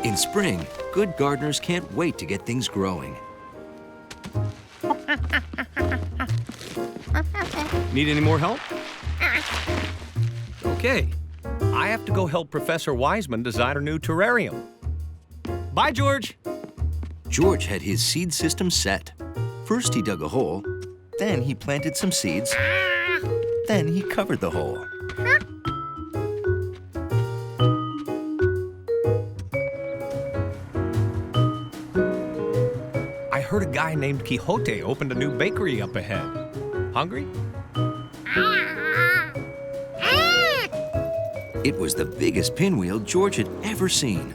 In spring, good gardeners can't wait to get things growing. Need any more help? Okay. I have to go help Professor Wiseman design a new terrarium. Bye, George. George had his seed system set. First he dug a hole, then he planted some seeds, then he covered the hole. I heard a guy named Quixote opened a new bakery up ahead. Hungry? It was the biggest pinwheel George had ever seen.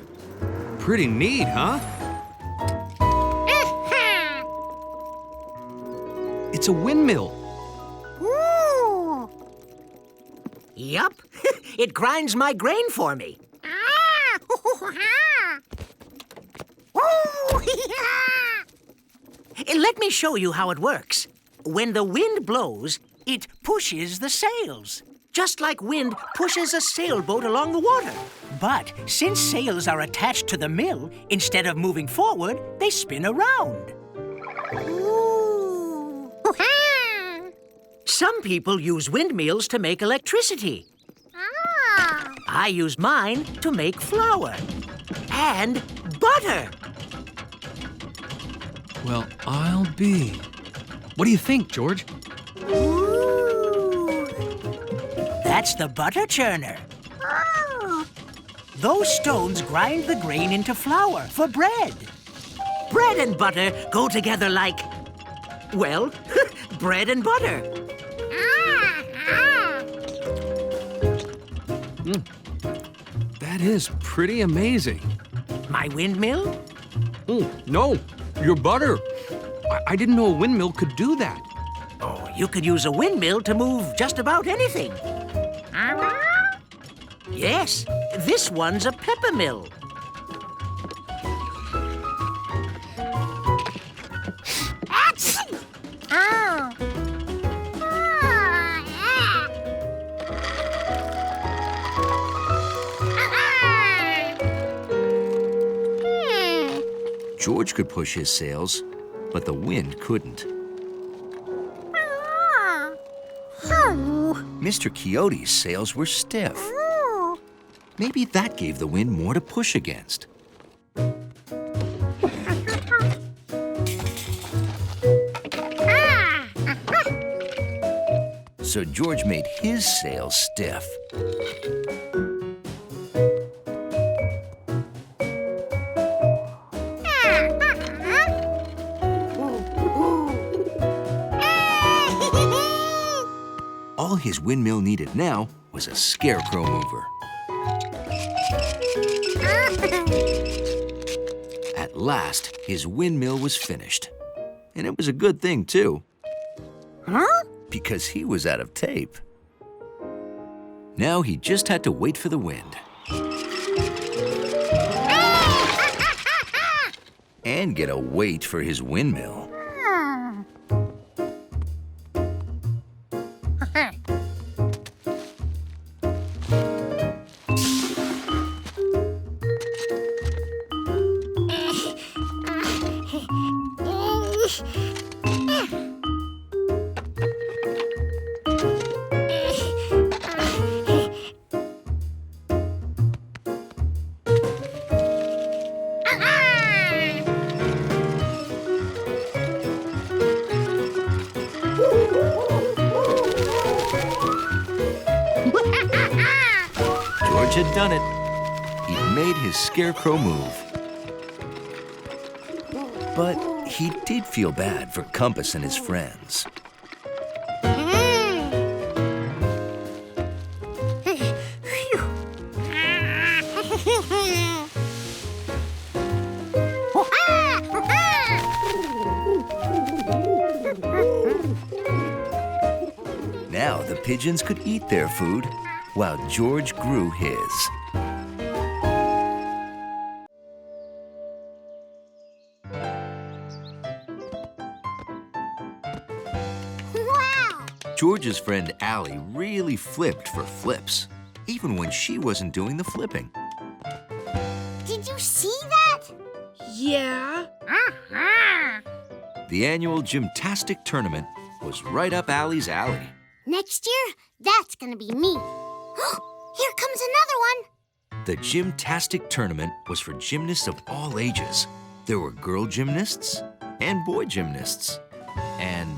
Pretty neat, huh? It's a windmill. Ooh. Yup. It grinds my grain for me. Let me show you how it works. When the wind blows, it pushes the sails, just like wind pushes a sailboat along the water. But since sails are attached to the mill, instead of moving forward, they spin around. Ooh. Some people use windmills to make electricity. I use mine to make flour and butter. Well, I'll be. What do you think, George? Ooh. That's the butter churner. Those stones grind the grain into flour for bread. Bread and butter go together like, well, bread and butter. That is pretty amazing. My windmill? Oh, no, your butter. I didn't know a windmill could do that. Oh, you could use a windmill to move just about anything. Yes, this one's a pepper mill. George could push his sails, but the wind couldn't. Mr. Quixote's sails were stiff. Maybe that gave the wind more to push against. So George made his sails stiff. All his windmill needed now was a scarecrow mover. At last, his windmill was finished. And it was a good thing, too. Because he was out of tape. Now he just had to wait for the wind. And get a weight for his windmill. George had done it. He'd made his scarecrow move. But he did feel bad for Compass and his friends. Now the pigeons could eat their food while George grew his. Wow! George's friend Allie really flipped for flips, even when she wasn't doing the flipping. Did Did you see that? Yeah. The annual Gymtastic tournament was right up Allie's alley. Next year, that's gonna be me. Here comes another one. The Gymtastic tournament was for gymnasts of all ages. There were girl gymnasts and boy gymnasts. And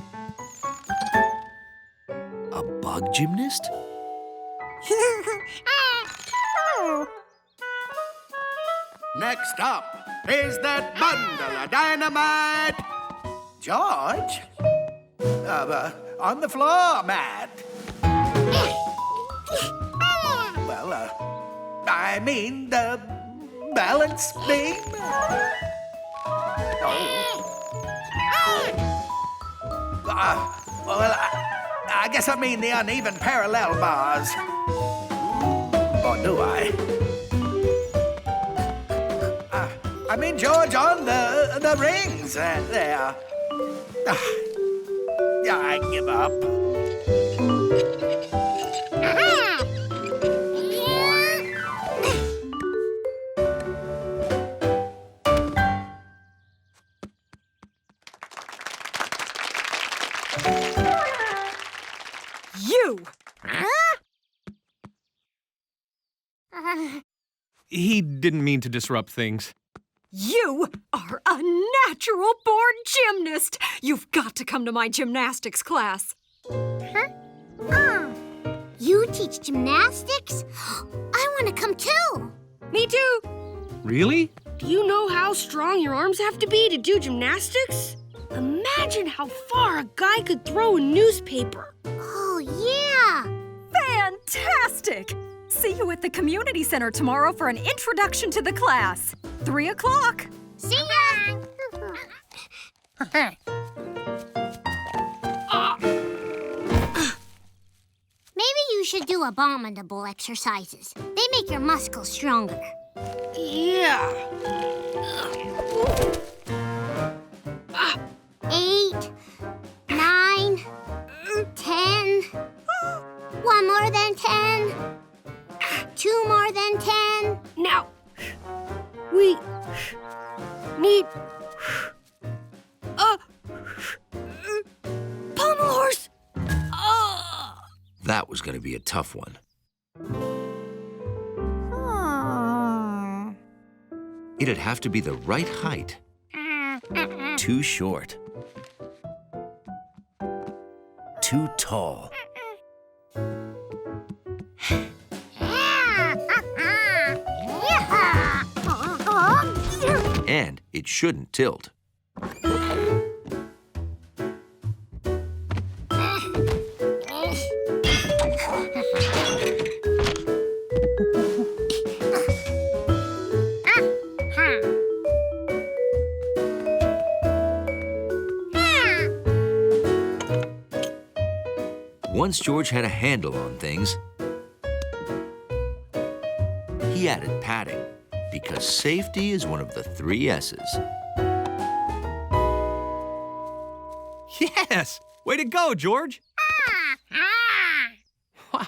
a bug gymnast? Next up is that bundle of dynamite. George? On the floor, Matt. Well, I mean the balance beam. Well, I guess I mean the uneven parallel bars. Or do I? I mean, George, on the rings there. Yeah, I give up. You! He didn't mean to disrupt things. You are a natural-born gymnast. You've got to come to my gymnastics class. You teach gymnastics? I want to come too. Me too. Really? Do you know how strong your arms have to be to do gymnastics? Imagine how far a guy could throw a newspaper. Oh, yeah. Fantastic! See you at the community center tomorrow for an introduction to the class. 3 o'clock. See ya. Maybe you should do abominable exercises. They make your muscles stronger. Yeah. 8, 9, 10. 1 more than 10. 2 more than 10. Now, we need a pommel horse. That was going to be a tough one. It'd have to be the right height. Too short. Too tall. And it shouldn't tilt. Once George had a handle on things, he added padding, because safety is one of the 3 S's. Yes! Way to go, George! Wow,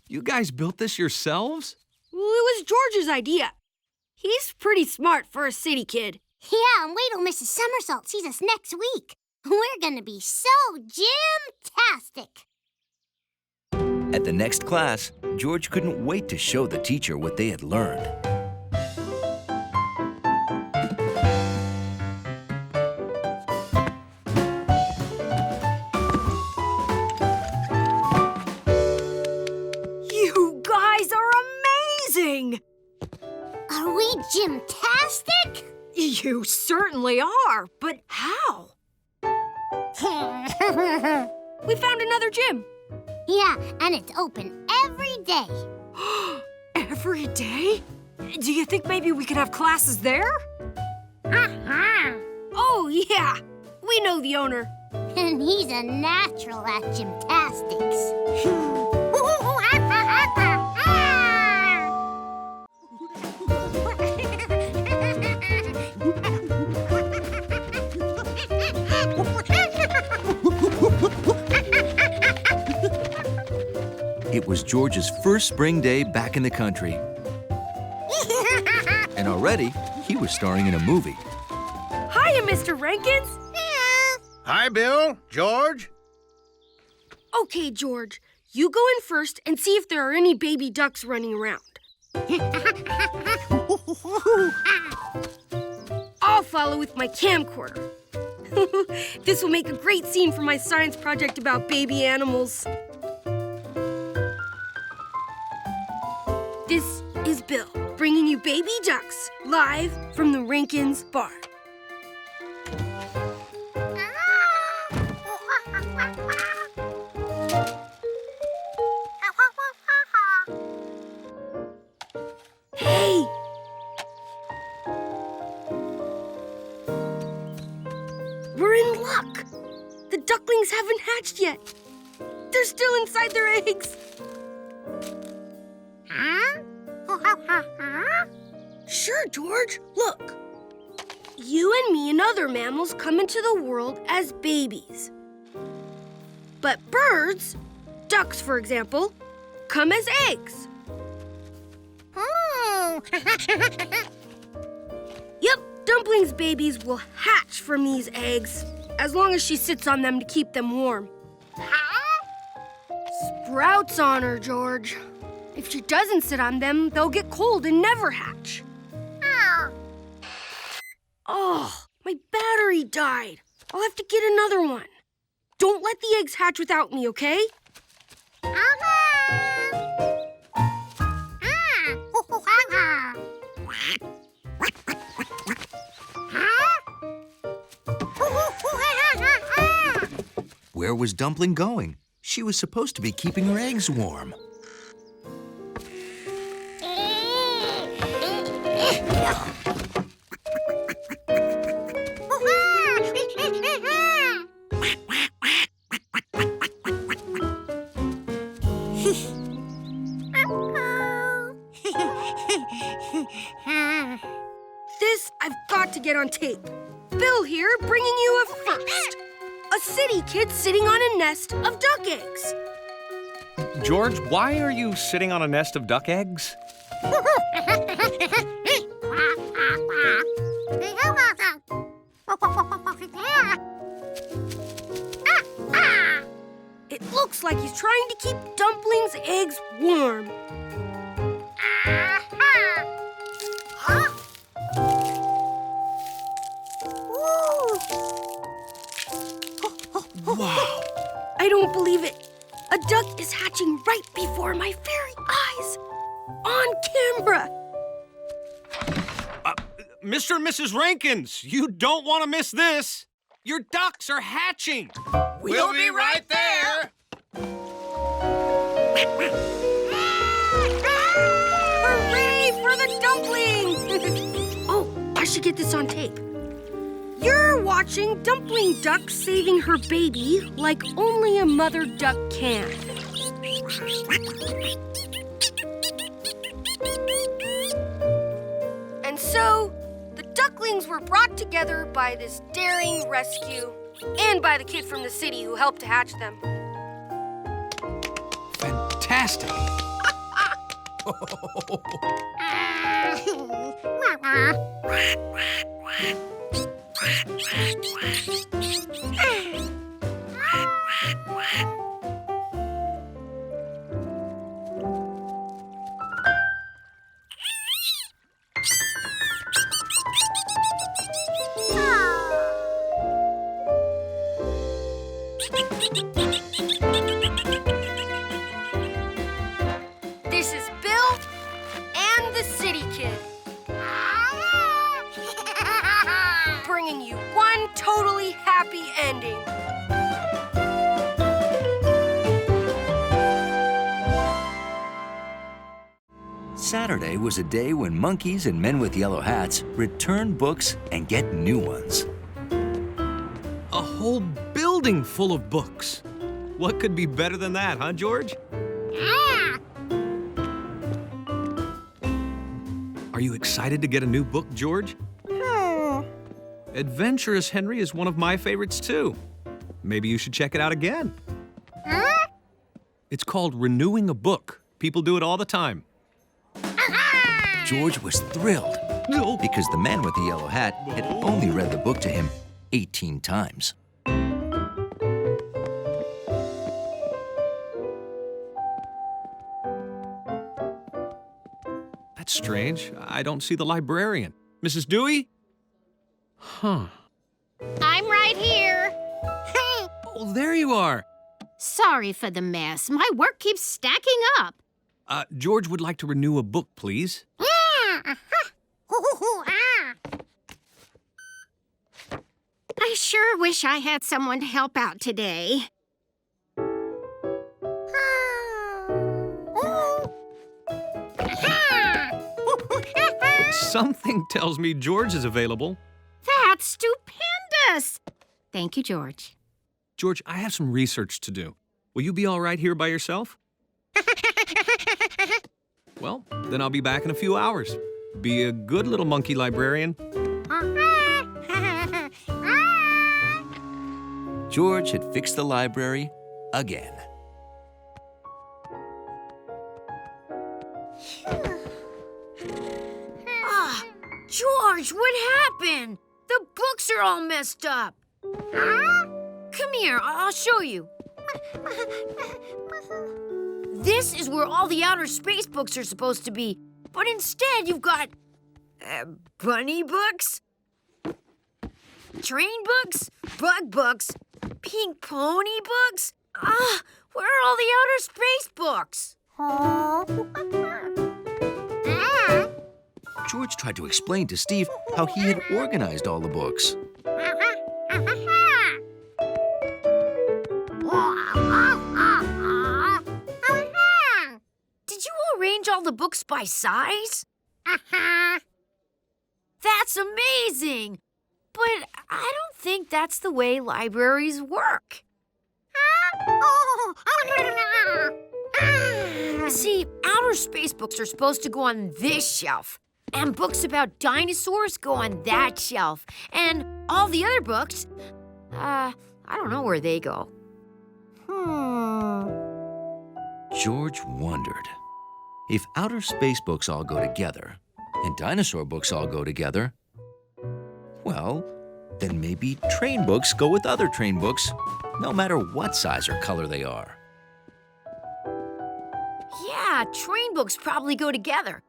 you guys built this yourselves? Well, it was George's idea. He's pretty smart for a city kid. Yeah, and wait till Mrs. Somersault sees us next week. We're gonna be so gymtastic. At the next class, George couldn't wait to show the teacher what they had learned. You guys are amazing! Are we gymtastic? You certainly are, but how? We found another gym. Yeah, and it's open every day. Every day? Do you think maybe we could have classes there? Oh, yeah. We know the owner. And he's a natural at gymnastics. It was George's first spring day back in the country. And already, he was starring in a movie. Hiya, Mr. Rankins. Hi, Bill. George. Okay, George. You go in first and see if there are any baby ducks running around. I'll follow with my camcorder. This will make a great scene for my science project about baby animals. This is Bill, bringing you baby ducks, live from the Rankins barn. Hey! We're in luck. The ducklings haven't hatched yet. They're still inside their eggs. Sure, George. Look. You and me and other mammals come into the world as babies. But birds, ducks for example, come as eggs. Yep, Dumpling's babies will hatch from these eggs, as long as she sits on them to keep them warm. Sprouts on her, George. If she doesn't sit on them, they'll get cold and never hatch. Oh, my battery died. I'll have to get another one. Don't let the eggs hatch without me, okay? Where was Dumpling going? She was supposed to be keeping her eggs warm. This I've got to get on tape. Bill here, bringing you a first. A city kid sitting on a nest of duck eggs. George, why are you sitting on a nest of duck eggs? It looks like he's trying to keep Dumpling's eggs warm. Wow! I don't believe it. A duck is hatching right before my very eyes. On camera. Mr. and Mrs. Rankins, you don't want to miss this. Your ducks are hatching. We'll be right there. Hooray for the dumpling! Oh, I should get this on tape. You're watching Dumpling Duck saving her baby like only a mother duck can. And so, the ducklings were brought together by this daring rescue and by the kid from the city who helped to hatch them. Fantastic! This is Bill and the City Kid. Bringing you one totally happy ending. Saturday was a day when monkeys and men with yellow hats return books and get new ones. A whole building full of books. What could be better than that, huh, George? Are you excited to get a new book, George? Adventurous Henry is one of my favorites, too. Maybe you should check it out again. It's called renewing a book. People do it all the time. George was thrilled because the man with the yellow hat had only read the book to him 18 times. That's strange. I don't see the librarian. Mrs. Dewey? Huh. I'm right here. Oh, there you are. Sorry for the mess. My work keeps stacking up. George would like to renew a book, please. I sure wish I had someone to help out today. Something tells me George is available. That's stupendous. Thank you, George. George, I have some research to do. Will you be all right here by yourself? Well, then I'll be back in a few hours. Be a good little monkey librarian. George had fixed the library again. George, what happened? The books are all messed up. Come here, I'll show you. This is where all the outer space books are supposed to be, but instead you've got bunny books, train books, bug books, pink pony books. Where are all the outer space books? George tried to explain to Steve how he had organized all the books. Did you arrange all the books by size? That's amazing! But I don't think that's the way libraries work. See, outer space books are supposed to go on this shelf. And books about dinosaurs go on that shelf. And all the other books, I don't know where they go. George wondered, if outer space books all go together and dinosaur books all go together, well, then maybe train books go with other train books, no matter what size or color they are. Yeah, train books probably go together.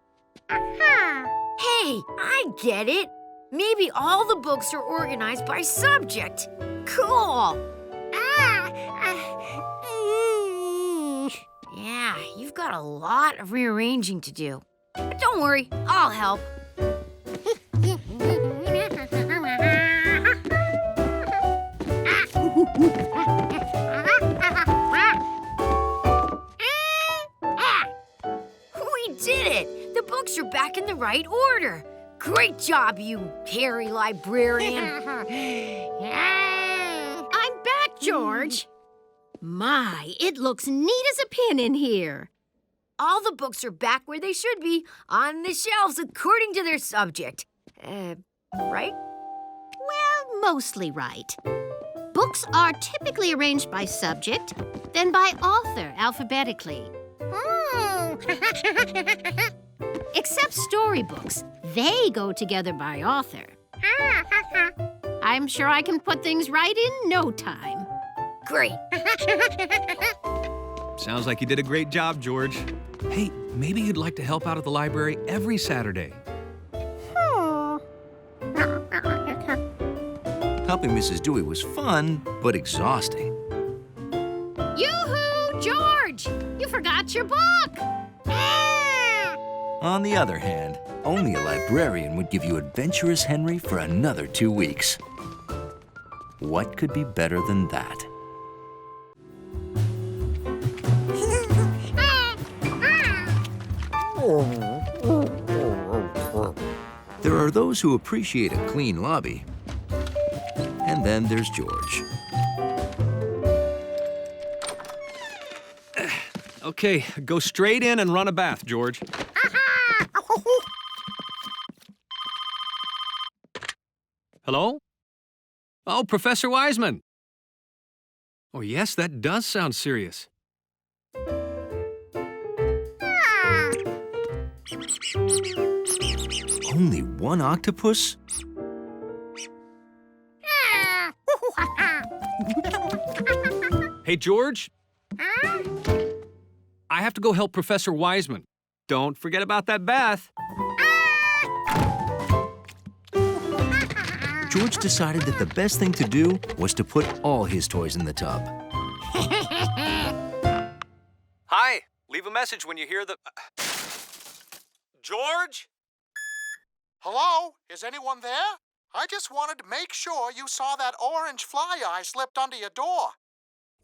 Hey, I get it. Maybe all the books are organized by subject. Cool. Yeah, you've got a lot of rearranging to do. But don't worry, I'll help. We did it! The books are back in the right order. Great job, you hairy librarian. I'm back, George. My, it looks neat as a pin in here. All the books are back where they should be, on the shelves according to their subject. Right? Well, mostly right. Books are typically arranged by subject, then by author alphabetically. Except storybooks. They go together by author. I'm sure I can put things right in no time. Great. Sounds like you did a great job, George. Hey, maybe you'd like to help out at the library every Saturday. Helping Mrs. Dewey was fun, but exhausting. Yoo-hoo, George! You forgot your book! On the other hand, only a librarian would give you Adventurous Henry for another 2 weeks. What could be better than that? There are those who appreciate a clean lobby. And then there's George. Okay, go straight in and run a bath, George. Hello? Oh, Professor Wiseman. Oh, yes, that does sound serious. Only one octopus? Hey, George? I have to go help Professor Wiseman. Don't forget about that bath. George decided that the best thing to do was to put all his toys in the tub. Hi. Leave a message when you hear the... George? Hello? Is anyone there? I just wanted to make sure you saw that orange fly eye slipped under your door.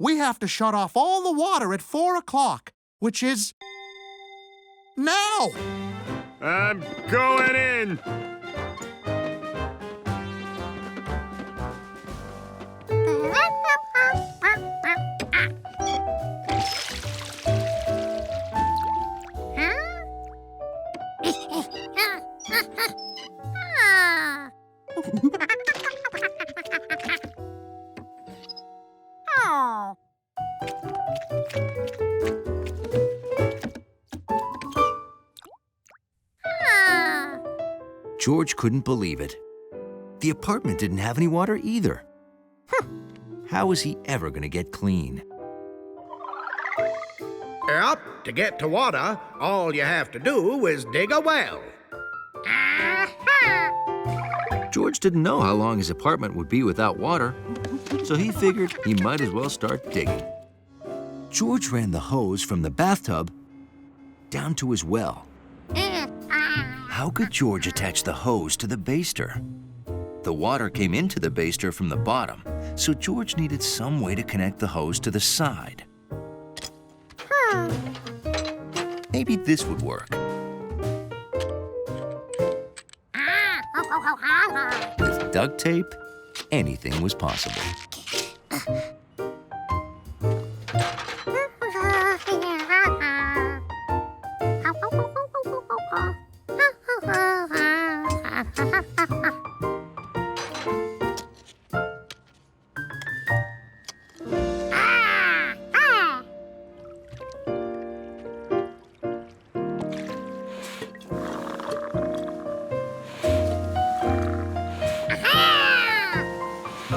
We have to shut off all the water at 4 o'clock, which is... now! I'm going in. George couldn't believe it. The apartment didn't have any water either. How was he ever going to get clean? Yep, to get to water, all you have to do is dig a well. George didn't know how long his apartment would be without water, so he figured he might as well start digging. George ran the hose from the bathtub down to his well. How could George attach the hose to the baster? The water came into the baster from the bottom, so George needed some way to connect the hose to the side. Maybe this would work. With duct tape, anything was possible.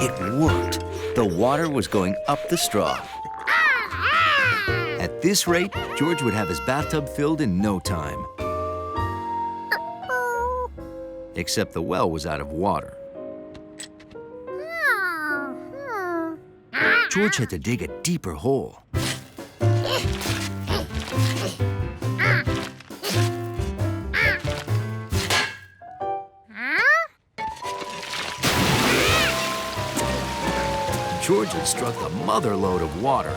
It worked. The water was going up the straw. At this rate, George would have his bathtub filled in no time. Except the well was out of water. George had to dig a deeper hole. George had struck a mother load of water.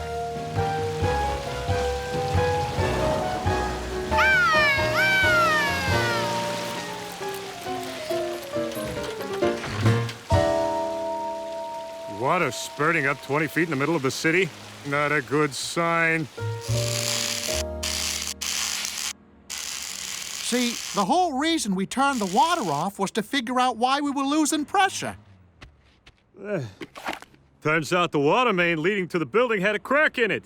Water spurting up 20 feet in the middle of the city? Not a good sign. See, the whole reason we turned the water off was to figure out why we were losing pressure. Turns out the water main leading to the building had a crack in it.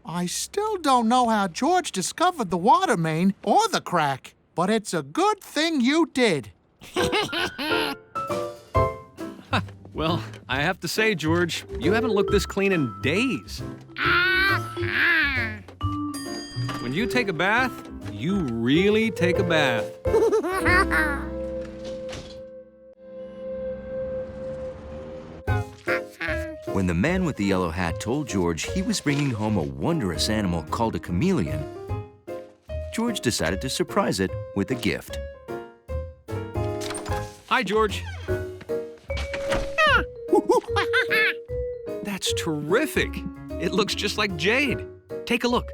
I still don't know how George discovered the water main or the crack, but it's a good thing you did. Well, I have to say, George, you haven't looked this clean in days. When you take a bath, you really take a bath. When the man with the yellow hat told George he was bringing home a wondrous animal called a chameleon, George decided to surprise it with a gift. Hi, George. That's terrific. It looks just like jade. Take a look.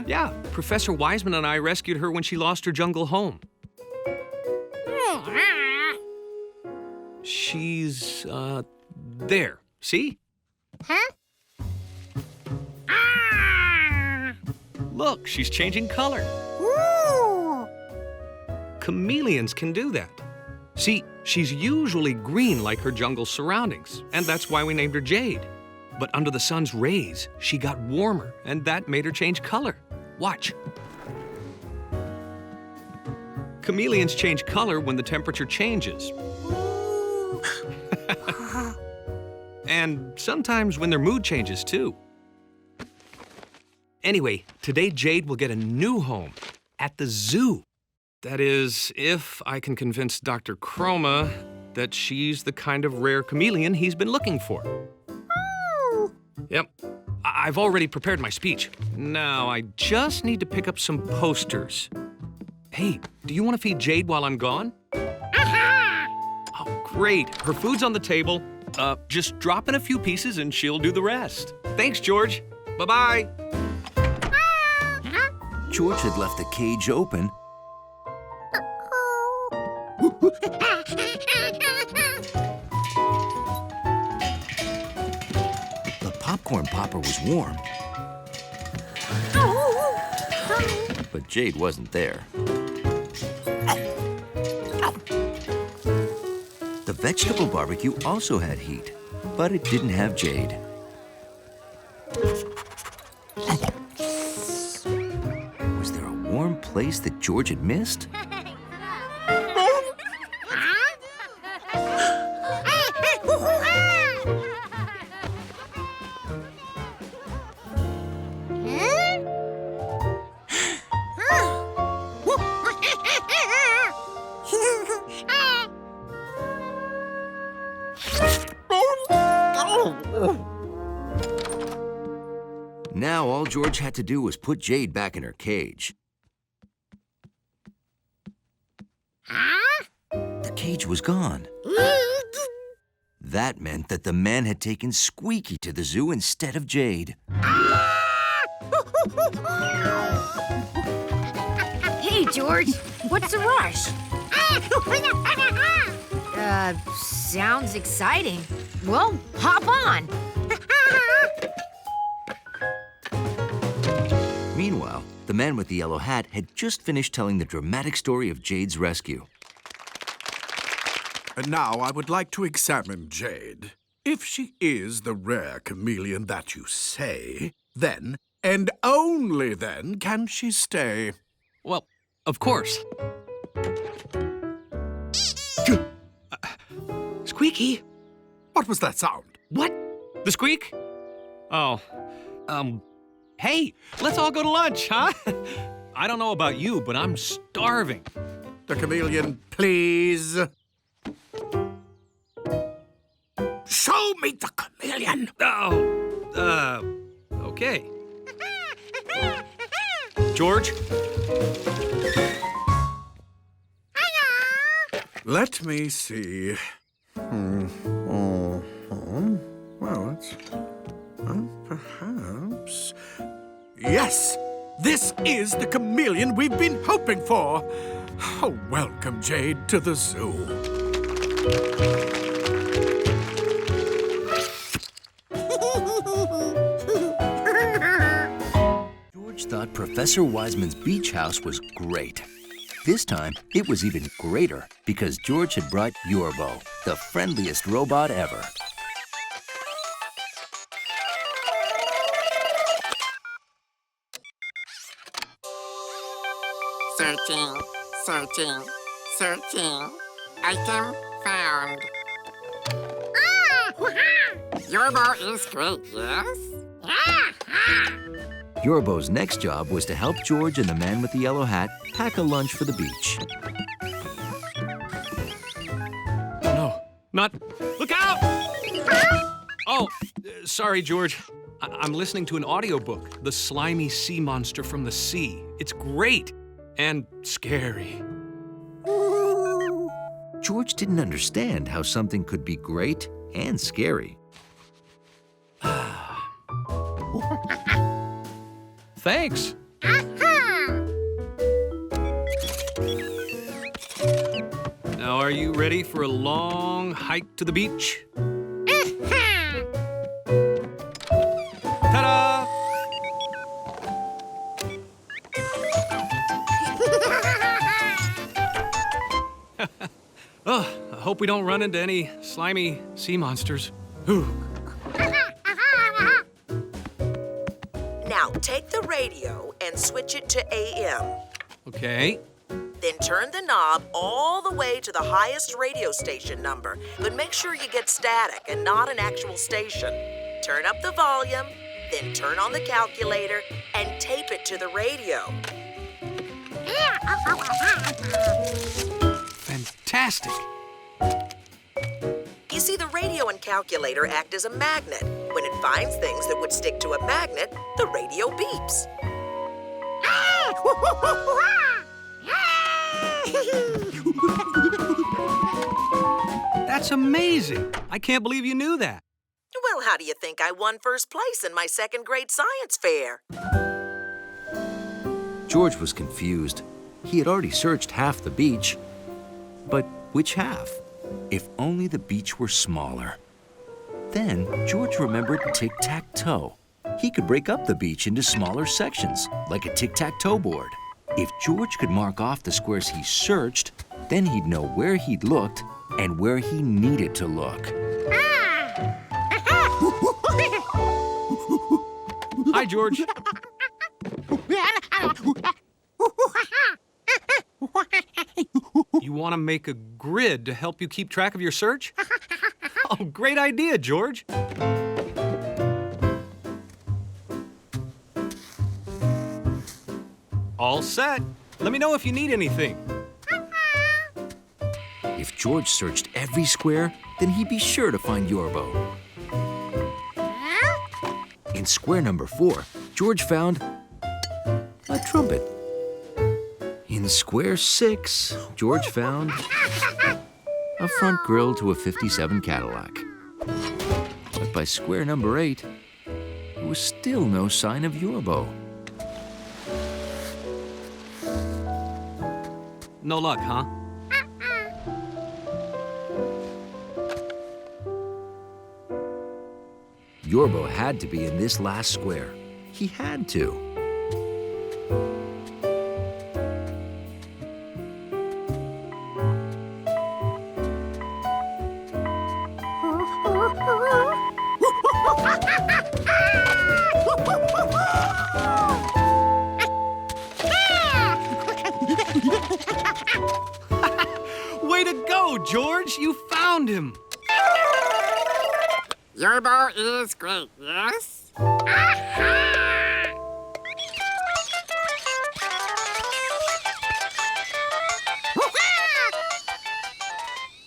Yeah, Professor Wiseman and I rescued her when she lost her jungle home. She's, there. See? Look, she's changing color. Chameleons can do that. See, she's usually green like her jungle surroundings, and that's why we named her Jade. But under the sun's rays, she got warmer, and that made her change color. Watch. Chameleons change color when the temperature changes. And sometimes when their mood changes, too. Anyway, today Jade will get a new home at the zoo. That is, if I can convince Dr. Chroma that she's the kind of rare chameleon he's been looking for. Yep, I've already prepared my speech. Now I just need to pick up some posters. Hey, do you want to feed Jade while I'm gone? Oh, great. Her food's on the table. Just drop in a few pieces and she'll do the rest. Thanks, George. Bye-bye. George had left the cage open. The popcorn popper was warm. But Jade wasn't there. The vegetable barbecue also had heat, but it didn't have Jade. Was there a warm place that George had missed? Now all George had to do was put Jade back in her cage. The cage was gone. That meant that the man had taken Squeaky to the zoo instead of Jade. Hey, George, what's the rush? Sounds exciting. Well, hop on. Meanwhile, the man with the yellow hat had just finished telling the dramatic story of Jade's rescue. And now I would like to examine Jade. If she is the rare chameleon that you say, then, and only then, can she stay. Well, of course. Squeaky? What was that sound? What? The squeak? Oh, hey, let's all go to lunch, huh? I don't know about you, but I'm starving. The chameleon, please. Show me the chameleon. Oh, okay. George? Let me see. Well, it's... perhaps... Yes! This is the chameleon we've been hoping for! Oh, welcome, Jade, to the zoo. George thought Professor Wiseman's beach house was great. This time, it was even greater because George had brought Yorbo, the friendliest robot ever. Searching, searching, searching. Item found. Yorbo is great, yes? Yorbo's next job was to help George and the man with the yellow hat pack a lunch for the beach. No, not... Look out! Oh, sorry, George. I'm listening to an audiobook, The Slimy Sea Monster from the Sea. It's great and scary. George didn't understand how something could be great and scary. Thanks. Now, are you ready for a long hike to the beach? Ta-da! Oh, I hope we don't run into any slimy sea monsters. Whew. take the radio and switch it to AM. Okay. Then turn the knob all the way to the highest radio station number, but make sure you get static and not an actual station. Turn up the volume, then turn on the calculator and tape it to the radio. Fantastic. You see, the radio and calculator act as a magnet. When it finds things that would stick to a magnet, the radio beeps. That's amazing. I can't believe you knew that. Well, how do you think I won first place in my second grade science fair? George was confused. He had already searched half the beach. But which half? If only the beach were smaller. Then George remembered tic-tac-toe. He could break up the beach into smaller sections, like a tic-tac-toe board. If George could mark off the squares he searched, then he'd know where he'd looked and where he needed to look. Hi, George. You want to make a grid to help you keep track of your search? Oh, great idea, George. All set. Let me know if you need anything. If George searched every square, then he'd be sure to find Yorbo. In square number 4, George found a trumpet. In square 6, George found a front grille to a '57 Cadillac. But by square number 8, there was still no sign of Yorbo. No luck, huh? Yorbo had to be in this last square. He had to. Way to go, George! You found him! Yorbo is great, yes?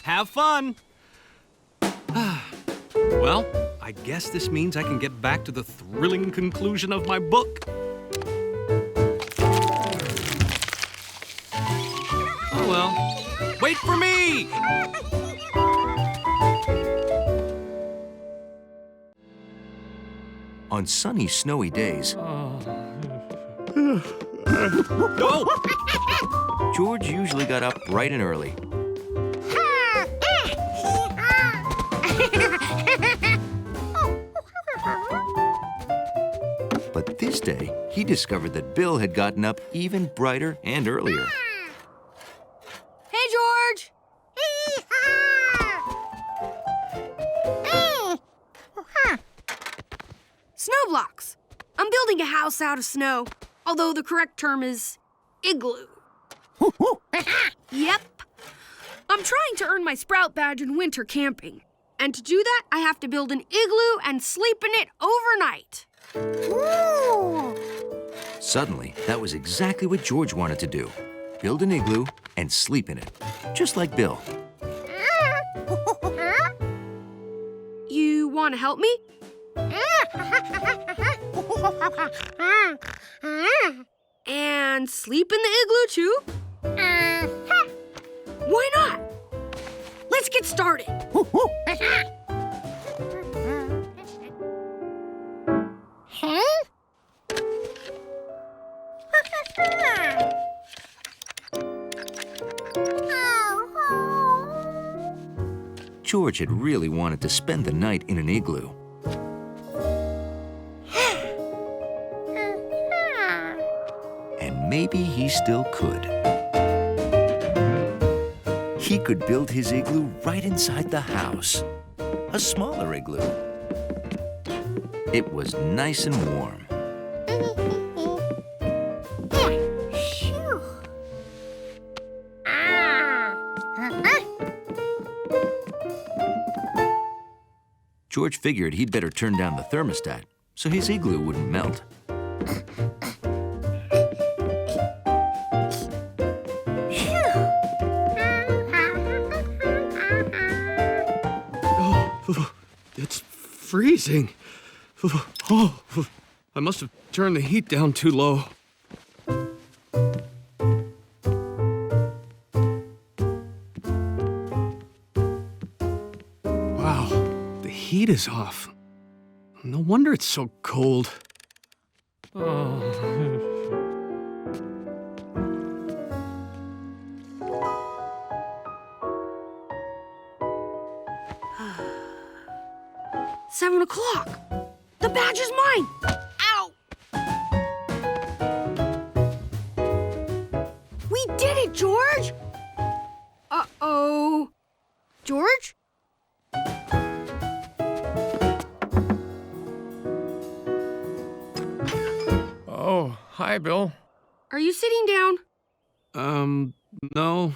Have fun! Well, I guess this means I can get back to the thrilling conclusion of my book. Oh well. Wait for me! On sunny, snowy days, George usually got up bright and early. But this day, he discovered that Bill had gotten up even brighter and earlier. Hey, George! Snow blocks. I'm building a house out of snow, although the correct term is igloo. Yep. I'm trying to earn my Sprout badge in winter camping. And to do that, I have to build an igloo and sleep in it overnight. Suddenly, that was exactly what George wanted to do. Build an igloo and sleep in it, just like Bill. You want to help me? And sleep in the igloo too? Why not? Let's get started. George had really wanted to spend the night in an igloo. And maybe he still could. He could build his igloo right inside the house. A smaller igloo. It was nice and warm. George figured he'd better turn down the thermostat so his igloo wouldn't melt. Oh, it's freezing. Oh, I must have turned the heat down too low. Wow, the heat is off. No wonder it's so cold. Oh. 7 o'clock. The badge is mine. Ow! We did it, George. Uh-oh. George? Oh, hi, Bill. Are you sitting down? No.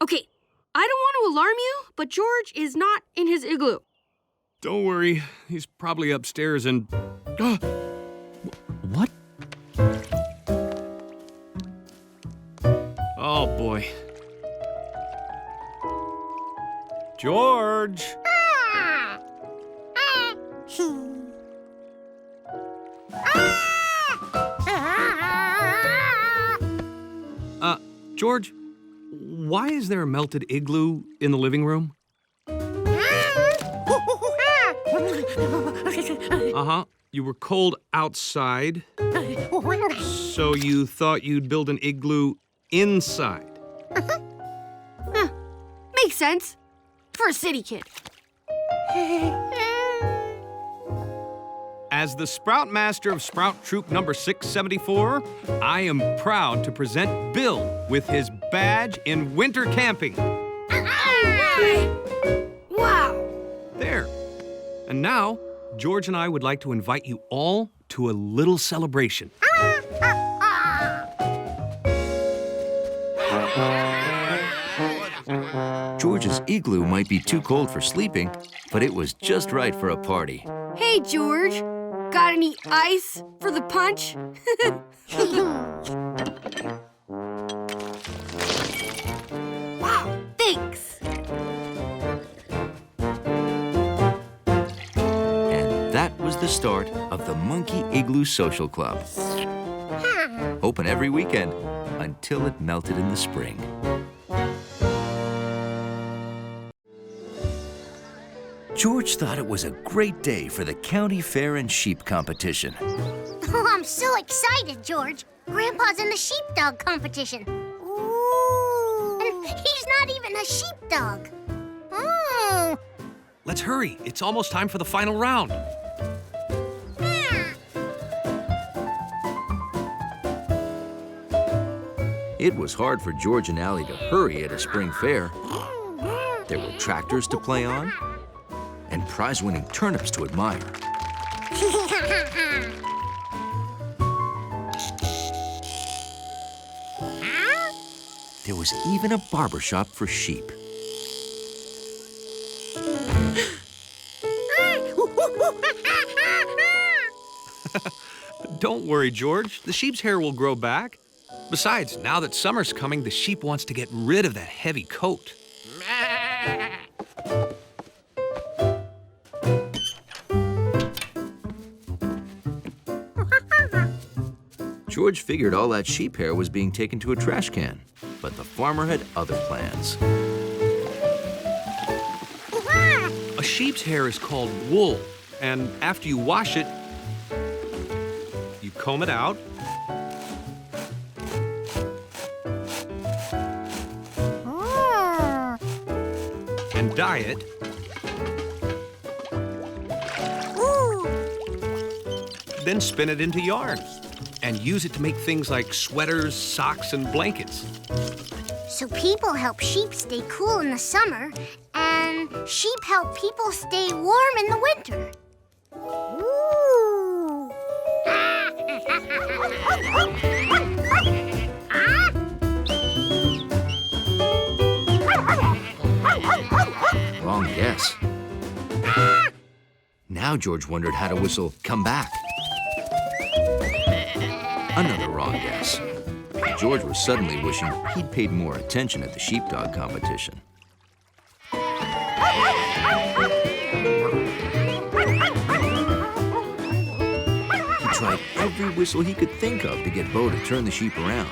Okay, I don't want to alarm you, but George is not in his igloo. Don't worry. He's probably upstairs and... What? Oh, boy. George! George, why is there a melted igloo in the living room? Uh-huh. You were cold outside, so you thought you'd build an igloo inside. Makes sense. For a city kid. As the Sprout Master of Sprout Troop number 674, I am proud to present Bill with his badge in winter camping. Wow! There. And now, George and I would like to invite you all to a little celebration. George's igloo might be too cold for sleeping, but it was just right for a party. Hey, George. Got any ice for the punch? Wow, thanks. And that was the start of the Monkey Igloo Social Club. Open every weekend until it melted in the spring. George thought it was a great day for the county fair and sheep competition. Oh, I'm so excited, George. Grandpa's in the sheepdog competition. Ooh. And he's not even a sheepdog. Oh. Let's hurry. It's almost time for the final round. It was hard for George and Allie to hurry at a spring fair. There were tractors to play on and prize-winning turnips to admire. There was even a barber shop for sheep. Don't worry, George. The sheep's hair will grow back. Besides, now that summer's coming, the sheep wants to get rid of that heavy coat. George figured all that sheep hair was being taken to a trash can, but the farmer had other plans. A sheep's hair is called wool, and after you wash it, you comb it out, and dye it. Then spin it into yarn and use it to make things like sweaters, socks, and blankets. So people help sheep stay cool in the summer, and sheep help people stay warm in the winter. Ooh. Wrong guess. Now George wondered how to whistle "come back." Another wrong guess. George was suddenly wishing he'd paid more attention at the sheepdog competition. He tried every whistle he could think of to get Bo to turn the sheep around.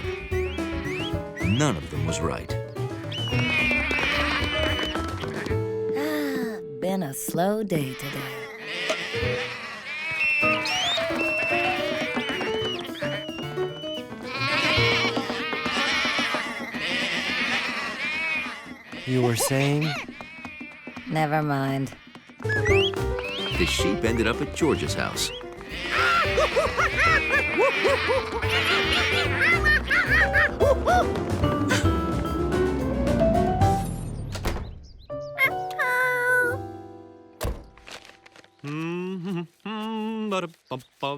None of them was right. Been a slow day today. You were saying? Never mind. The sheep ended up at George's house.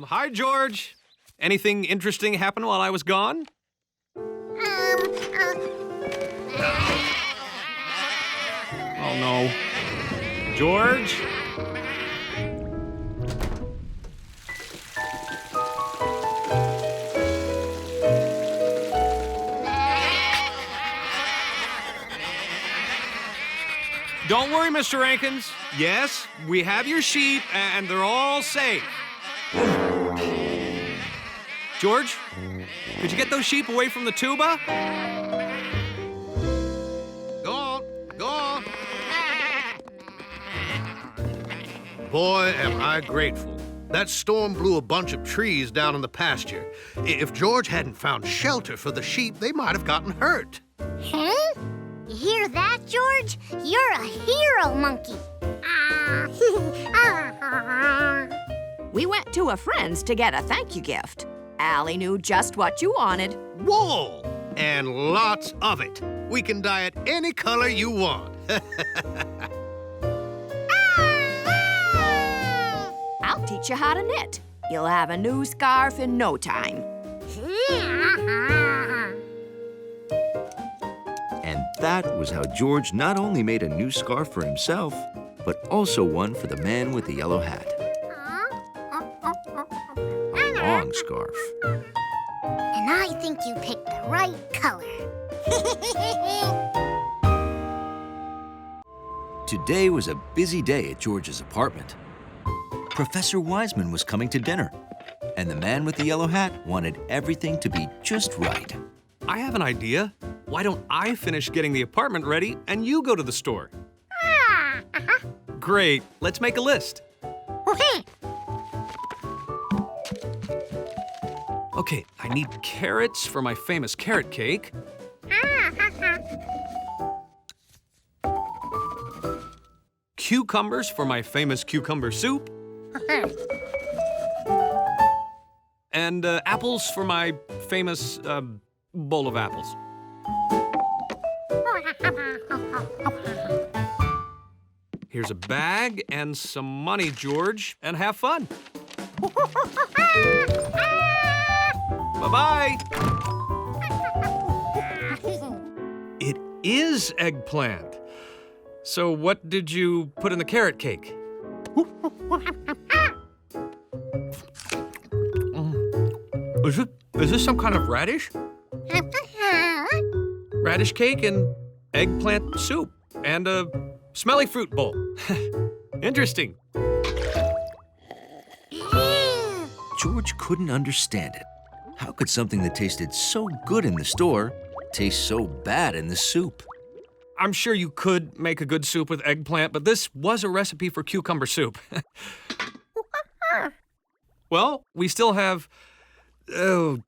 Hi, George. Anything interesting happen while I was gone? Oh, no. George? Don't worry, Mr. Rankins. Yes, we have your sheep, and they're all safe. George, could you get those sheep away from the tuba? Go on, go on. Boy, am I grateful. That storm blew a bunch of trees down in the pasture. If George hadn't found shelter for the sheep, they might have gotten hurt. Huh? You hear that, George? You're a hero, monkey. We went to a friend's to get a thank you gift. Allie knew just what you wanted. Wool! And lots of it. We can dye it any color you want. I'll teach you how to knit. You'll have a new scarf in no time. And that was how George not only made a new scarf for himself, but also one for the man with the yellow hat. A long scarf. And I think you picked the right color. Today was a busy day at George's apartment. Professor Wiseman was coming to dinner, and the man with the yellow hat wanted everything to be just right. I have an idea. Why don't I finish getting the apartment ready and you go to the store? Great. Let's make a list. Okay, I need carrots for my famous carrot cake. Cucumbers for my famous cucumber soup. And apples for my famous bowl of apples. Here's a bag and some money, George, and have fun. Bye-bye. It is eggplant. So what did you put in the carrot cake? Is this some kind of radish? Radish cake and eggplant soup and a smelly fruit bowl. Interesting. George couldn't understand it. How could something that tasted so good in the store taste so bad in the soup? I'm sure you could make a good soup with eggplant, but this was a recipe for cucumber soup. Well, we still have, 10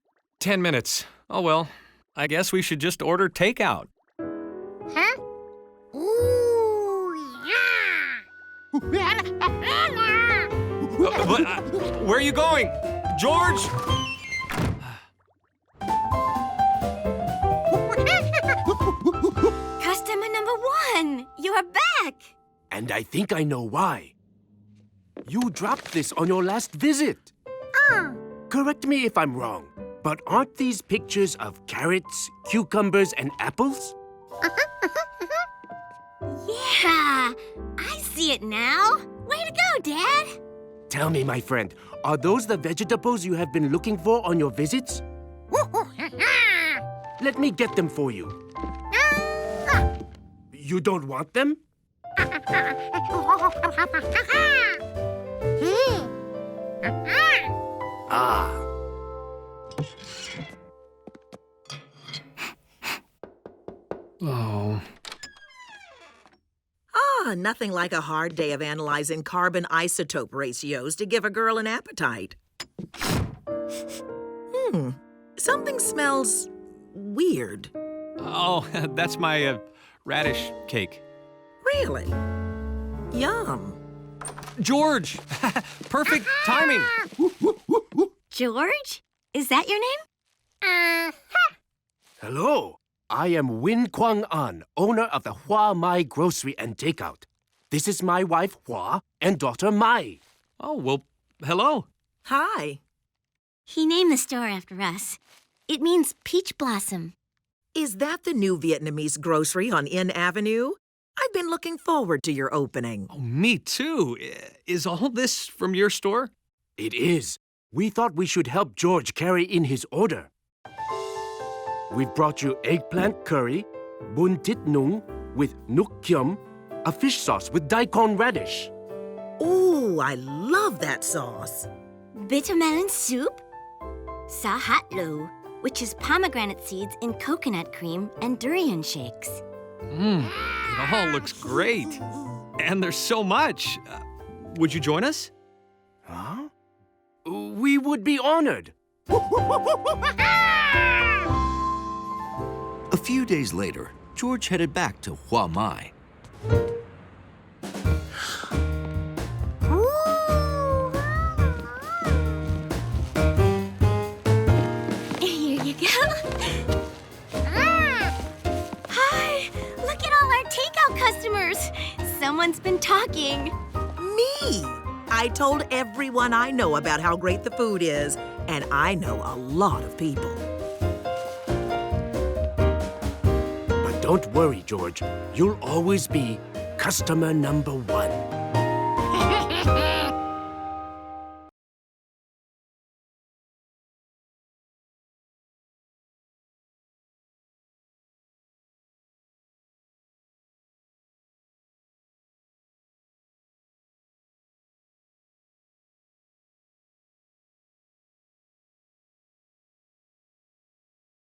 minutes. Oh well, I guess we should just order takeout. Huh? Ooh, yeah! Where are you going? George? Customer number 1, you are back. And I think I know why. You dropped this on your last visit. Correct me if I'm wrong, but aren't these pictures of carrots, cucumbers, and apples? Yeah, I see it now. Way to go, Dad. Tell me, my friend, are those the vegetables you have been looking for on your visits? Let me get them for you. You don't want them? Ah. Oh. Nothing like a hard day of analyzing carbon isotope ratios to give a girl an appetite. Something smells weird. Oh, that's my radish cake. Really? Yum. George! Perfect timing! George? Is that your name? Hello. I am Win Kwang An, owner of the Hua Mai Grocery and Takeout. This is my wife, Hua, and daughter, Mai. Oh, well, hello. Hi. He named the store after us. It means peach blossom. Is that the new Vietnamese grocery on Inn Avenue? I've been looking forward to your opening. Oh, me too. Is all this from your store? It is. We thought we should help George carry in his order. We've brought you eggplant curry, bun tit nung with nuk kium, a fish sauce with daikon radish. Ooh, I love that sauce. Bitter melon soup. Sa hat lo, which is pomegranate seeds in coconut cream and durian shakes. It all looks great. And there's so much. Would you join us? Huh? We would be honored. A few days later, George headed back to Hua Mai. Here you go. Hi, look at all our takeout customers. Someone's been talking. Me! I told everyone I know about how great the food is, and I know a lot of people. Don't worry, George. You'll always be customer number one.